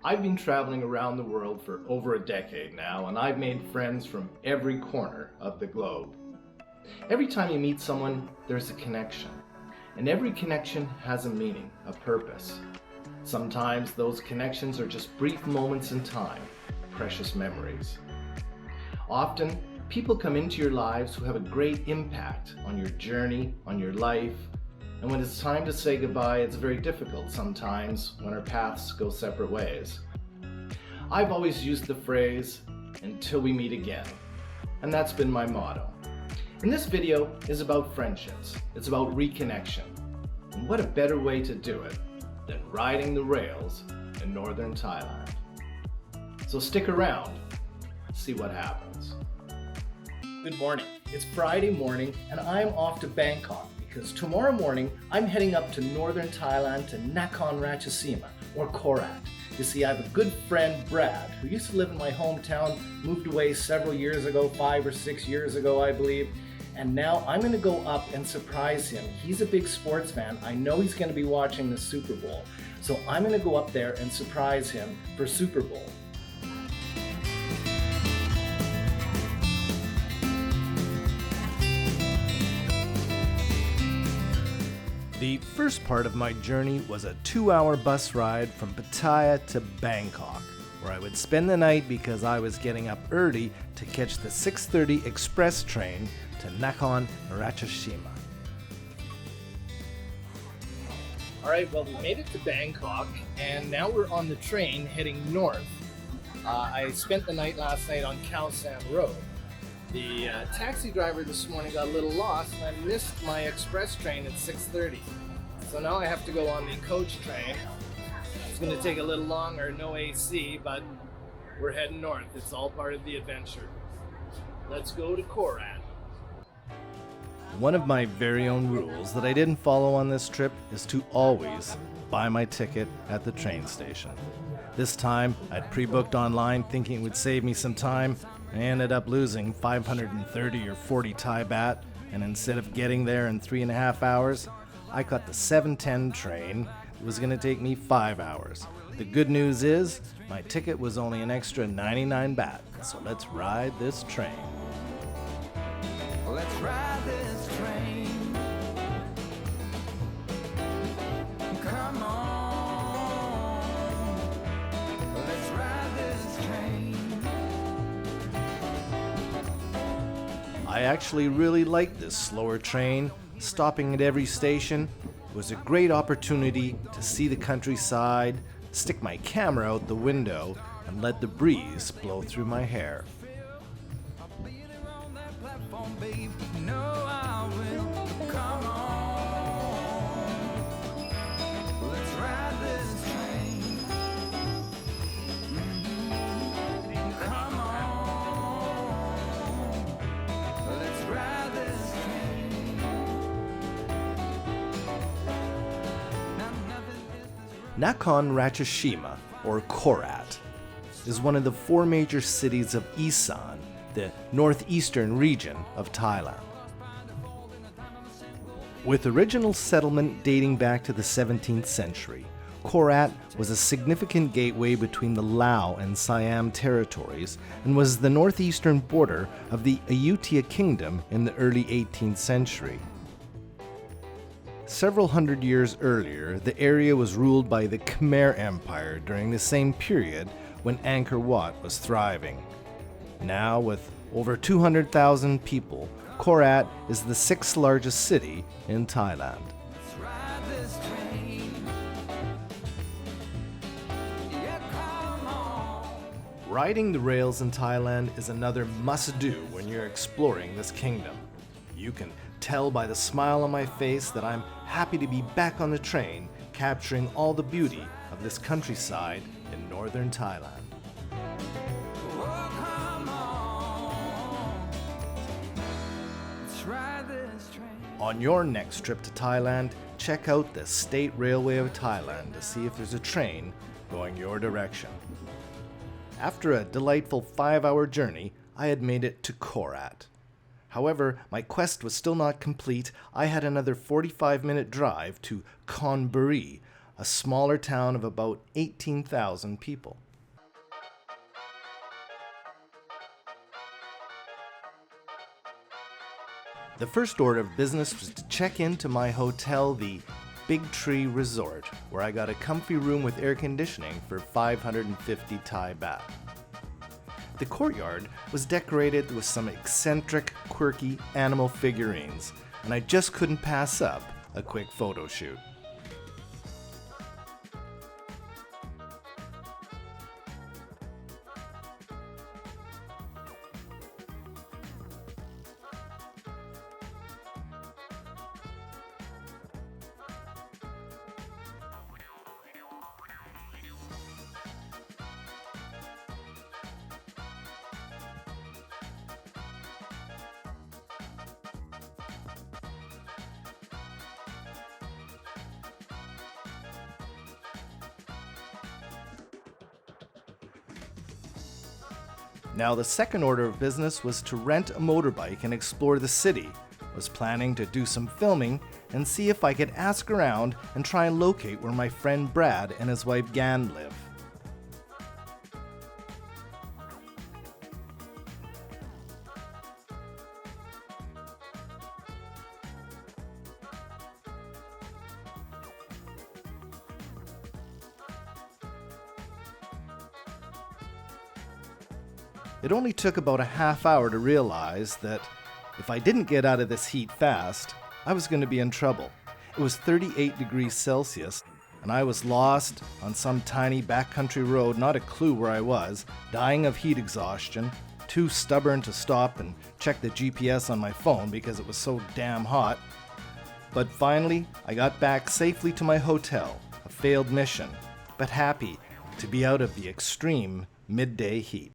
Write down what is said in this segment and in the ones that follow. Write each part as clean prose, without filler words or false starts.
I've been traveling around the world for over a decade now, and I've made friends from every corner of the globe. Every time you meet someone, there's a connection. And every connection has a meaning, a purpose. Sometimes those connections are just brief moments in time, precious memories. Often, people come into your lives who have a great impact on your journey, on your life, and when it's time to say goodbye, it's very difficult sometimes when our paths go separate ways. I've always used the phrase, until we meet again, and that's been my motto. And this video is about friendships. It's about reconnection. And what a better way to do it than riding the rails in northern Thailand. So stick around, see what happens. Good morning. It's Friday morning and I'm off to Bangkok because tomorrow morning I'm heading up to northern Thailand to Nakhon Ratchasima, or Korat. You see, I have a good friend, Brad, who used to live in my hometown, moved away several years ago, 5 or 6 years ago, I believe. And now I'm going to go up and surprise him. He's a big sports fan. I know he's going to be watching the Super Bowl. So I'm going to go up there and surprise him for Super Bowl. The first part of my journey was a 2-hour bus ride from Pattaya to Bangkok, where I would spend the night because I was getting up early to catch the 6:30 express train to Nakhon Ratchasima. Alright, well, we made it to Bangkok and now we're on the train heading north. I spent the night last night on Khao San Road. The taxi driver this morning got a little lost and I missed my express train at 6:30. So now I have to go on the coach train. It's going to take a little longer, no AC, but we're heading north. It's all part of the adventure. Let's go to Korat. One of my very own rules that I didn't follow on this trip is to always buy my ticket at the train station. This time, I'd pre-booked online thinking it would save me some time. I ended up losing 530 or 40 Thai baht, and instead of getting there in 3.5 hours, I caught the 7:10 train. It was going to take me 5 hours. The good news is, my ticket was only an extra 99 baht, so let's ride this train. Let's ride this train. Come on. Let's ride this train. I actually really liked this slower train. Stopping at every station was a great opportunity to see the countryside, stick my camera out the window, and let the breeze blow through my hair. Nakhon Ratchasima, or Korat, is one of the 4 major cities of Isan, the Northeastern region of Thailand. With original settlement dating back to the 17th century, Korat was a significant gateway between the Lao and Siam territories and was the northeastern border of the Ayutthaya Kingdom in the early 18th century. Several hundred years earlier, the area was ruled by the Khmer Empire during the same period when Angkor Wat was thriving. Now, with over 200,000 people, Korat is the 6th largest city in Thailand. Riding the rails in Thailand is another must-do when you're exploring this kingdom. You can tell by the smile on my face that I'm happy to be back on the train, capturing all the beauty of this countryside in northern Thailand. On your next trip to Thailand, check out the State Railway of Thailand to see if there's a train going your direction. After a delightful 5-hour journey, I had made it to Korat. However, my quest was still not complete. I had another 45-minute drive to Khon Buri, a smaller town of about 18,000 people. The first order of business was to check into my hotel, the Big Tree Resort, where I got a comfy room with air conditioning for 550 Thai baht. The courtyard was decorated with some eccentric, quirky animal figurines, and I just couldn't pass up a quick photo shoot. Now, the second order of business was to rent a motorbike and explore the city. I was planning to do some filming and see if I could ask around and try and locate where my friend Brad and his wife Gan live. It only took about a half hour to realize that if I didn't get out of this heat fast, I was going to be in trouble. It was 38 degrees Celsius, and I was lost on some tiny backcountry road, not a clue where I was, dying of heat exhaustion, too stubborn to stop and check the GPS on my phone because it was so damn hot. But finally, I got back safely to my hotel, a failed mission, but happy to be out of the extreme midday heat.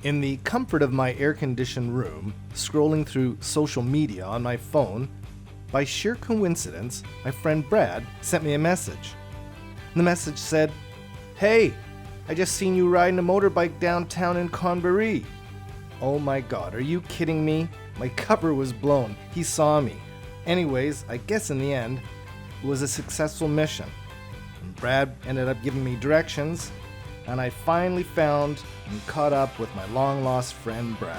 In the comfort of my air-conditioned room, scrolling through social media on my phone, by sheer coincidence, my friend Brad sent me a message. The message said, "Hey, I just seen you riding a motorbike downtown in Khon Buri." Oh my god, are you kidding me? My cover was blown. He saw me. Anyways, I guess in the end, it was a successful mission. And Brad ended up giving me directions, and I finally found and caught up with my long-lost friend Brad.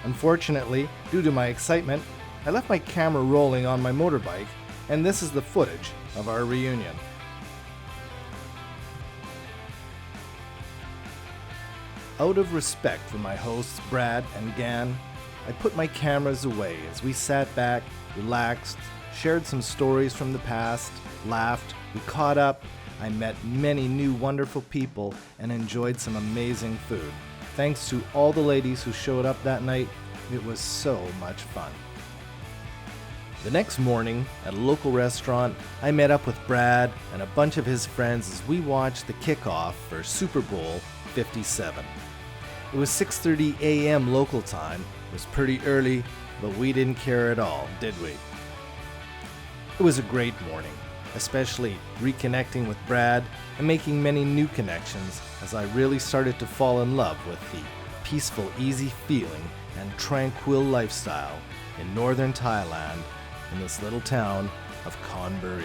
Unfortunately, due to my excitement, I left my camera rolling on my motorbike, and this is the footage of our reunion. Out of respect for my hosts Brad and Gan, I put my cameras away as we sat back, relaxed, shared some stories from the past, laughed, we caught up, I met many new wonderful people, and enjoyed some amazing food. Thanks to all the ladies who showed up that night, it was so much fun. The next morning, at a local restaurant, I met up with Brad and a bunch of his friends as we watched the kickoff for Superbowl 57. It was 6:30 a.m. local time. It was pretty early, but we didn't care at all, did we? It was a great morning, especially reconnecting with Brad and making many new connections as I really started to fall in love with the peaceful, easy feeling and tranquil lifestyle in northern Thailand in this little town of Khon Buri.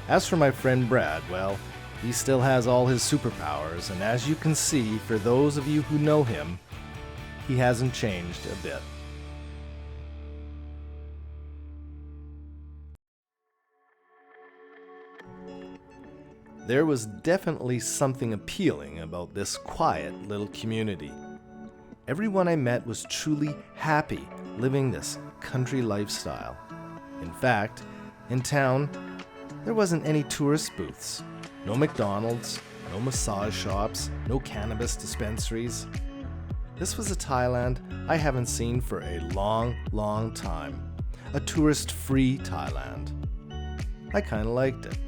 As for my friend Brad, well, he still has all his superpowers, and as you can see, for those of you who know him, he hasn't changed a bit. There was definitely something appealing about this quiet little community. Everyone I met was truly happy living this country lifestyle. In fact, in town, there wasn't any tourist booths, no McDonald's, no massage shops, no cannabis dispensaries. This was a Thailand I haven't seen for a long, long time. A tourist-free Thailand. I kinda liked it.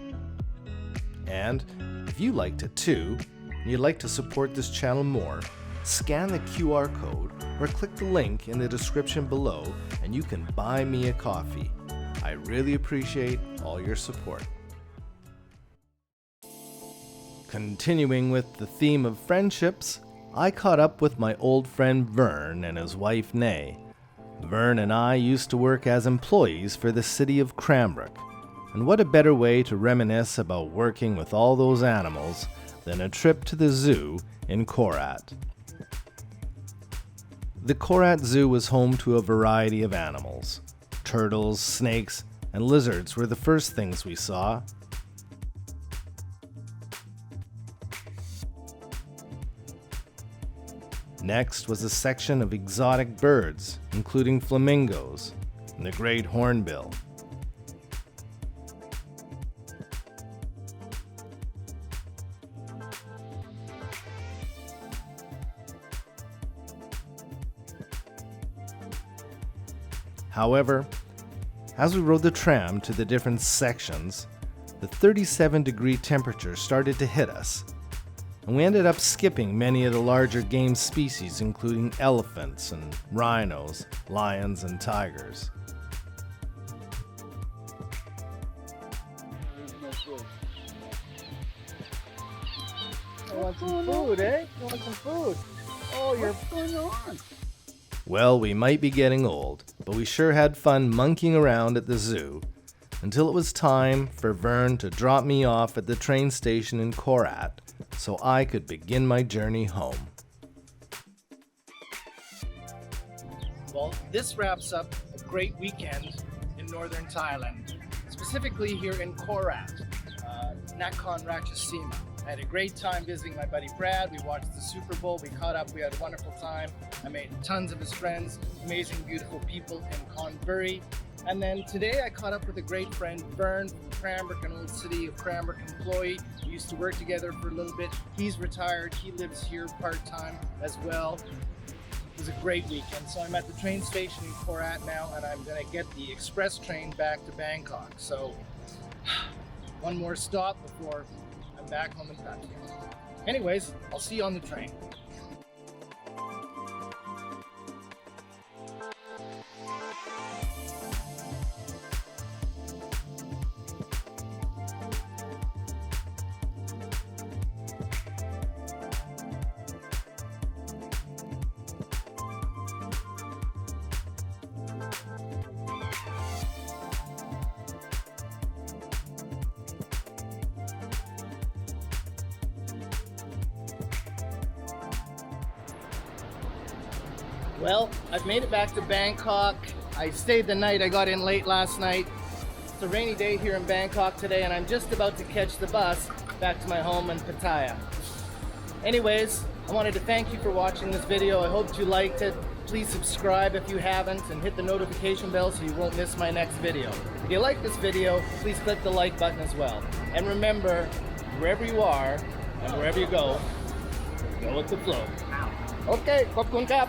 And if you liked it too, and you'd like to support this channel more, scan the QR code or click the link in the description below and you can buy me a coffee. I really appreciate all your support. Continuing with the theme of friendships, I caught up with my old friend Vern and his wife Nay. Vern and I used to work as employees for the city of Cranbrook, and what a better way to reminisce about working with all those animals than a trip to the zoo in Korat. The Korat Zoo was home to a variety of animals. Turtles, snakes, and lizards were the first things we saw. Next was a section of exotic birds, including flamingos and the great hornbill. However, as we rode the tram to the different sections, the 37-degree temperature started to hit us, and we ended up skipping many of the larger game species, including elephants and rhinos, lions and tigers. You want some food, eh? You want some food? Oh, what's going on? Well, we might be getting old, but we sure had fun monkeying around at the zoo until it was time for Vern to drop me off at the train station in Korat so I could begin my journey home. Well, this wraps up a great weekend in northern Thailand, specifically here in Korat, Nakhon Ratchasima. I had a great time visiting my buddy Brad. We watched the Superbowl, we caught up, we had a wonderful time. I made tons of his friends, amazing, beautiful people in Khon Buri. And then today I caught up with a great friend, Vern from Cranbrook, an old city of Cranbrook employee. We used to work together for a little bit. He's retired, he lives here part-time as well. It was a great weekend. So I'm at the train station in Korat now, and I'm gonna get the express train back to Bangkok. So one more stop before I'm back home in Thailand. Anyways, I'll see you on the train. Well, I've made it back to Bangkok. I stayed the night. I got in late last night. It's a rainy day here in Bangkok today, and I'm just about to catch the bus back to my home in Pattaya. Anyways, I wanted to thank you for watching this video. I hope you liked it. Please subscribe if you haven't, and hit the notification bell so you won't miss my next video. If you like this video, please click the like button as well. And remember, wherever you are and wherever you go with the flow. Okay, ขอบคุณครับ